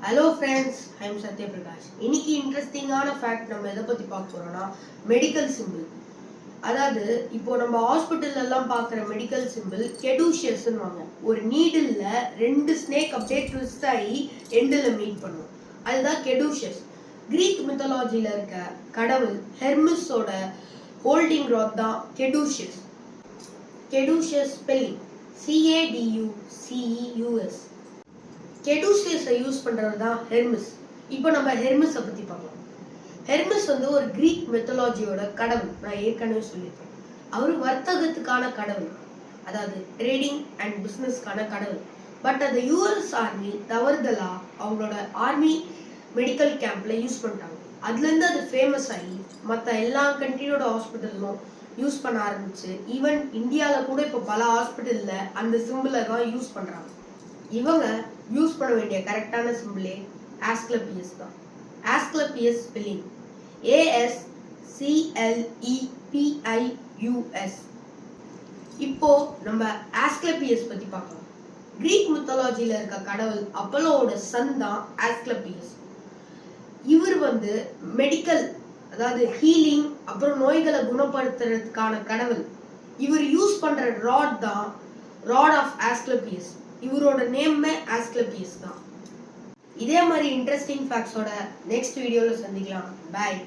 Hello friends, I am Satya Prakash. இன்னைக்கு இன்ட்ரெஸ்டிங்கான fact நம்ம எதை பத்தி பார்க்க போறோம்னா மெடிக்கல் சிம்பிள். அதாவது இப்போ நம்ம ஹாஸ்பிட்டல்ல எல்லாம் பார்க்குற மெடிக்கல் சிம்பிள் கெடூஷியஸ்னு வாங்க. ஒரு நீடில்ல ரெண்டு ஸ்னேக் அப்படியே ட்விஸ்ட் ஆகி எண்டில் மீட் பண்ணும். அதுதான் கெடூஷியஸ். கிரீக் மித்தாலஜில இருக்க கடவுள் ஹெர்மிஸோட ஹோல்டிங் ராட் தான் கெடூஷியஸ். கெடூஷியஸ் ஸ்பெல்லிங் CADUCEUS. கெடூசியஸை யூஸ் பண்ணுறது தான் ஹெர்மிஸ். இப்போ நம்ம ஹெர்மிஸை பற்றி பார்க்கலாம். ஹெர்மிஸ் வந்து ஒரு கிரீக் மெத்தலாஜியோட கடவுள். நான் ஏற்கனவே சொல்லியிருக்கேன். அவர் வர்த்தகத்துக்கான கடவுள், அதாவது ட்ரேடிங் அண்ட் பிஸ்னஸ்க்கான கடவுள். பட் அந்த யூஎஸ் ஆர்மி தவறுதலா அவங்களோட ஆர்மி மெடிக்கல் கேம்பில் யூஸ் பண்ணிட்டாங்க. அதுலேருந்து அது ஃபேமஸ் ஆகி மற்ற எல்லா கண்ட்ரியோட ஹாஸ்பிட்டலும் யூஸ் பண்ண ஆரம்பிச்சு. ஈவன் இந்தியாவில் கூட இப்போ பல ஹாஸ்பிட்டலில் அந்த சிம்பிளை தான் யூஸ் பண்ணுறாங்க. இவங்க யூஸ் பண்ண வேண்டிய கரெக்டான சிம்பிளே ஆஸ்க்லபியஸ் தான். ஆஸ்க்லபியஸ் ஸ்பெல்லிங் ASCLEPIUS. இப்போ நம்ம ஆஸ்க்லபியஸ் பத்தி பார்க்கலாம். கிரீக் மித்தாலஜில இருக்க கடவுள் அப்போலோவோட சன் தான் ஆஸ்க்லபியஸ். இவர் வந்து மெடிக்கல், அதாவது ஹீலிங், அப்புறம் நோய்களை குணப்படுத்துறதுக்கான கடவுள். இவர் யூஸ் பண்ற ராட் தான் ராட் ஆஃப் ஆஸ்க்லபியஸ். இவரோட நேம்மே ஆஸ்க்லபியஸ் தான். இதே மாதிரி இன்ட்ரெஸ்டிங் ஃபேக்ட்ஸோட நெக்ஸ்ட் வீடியோவில் சந்திக்கலாம். பாய்.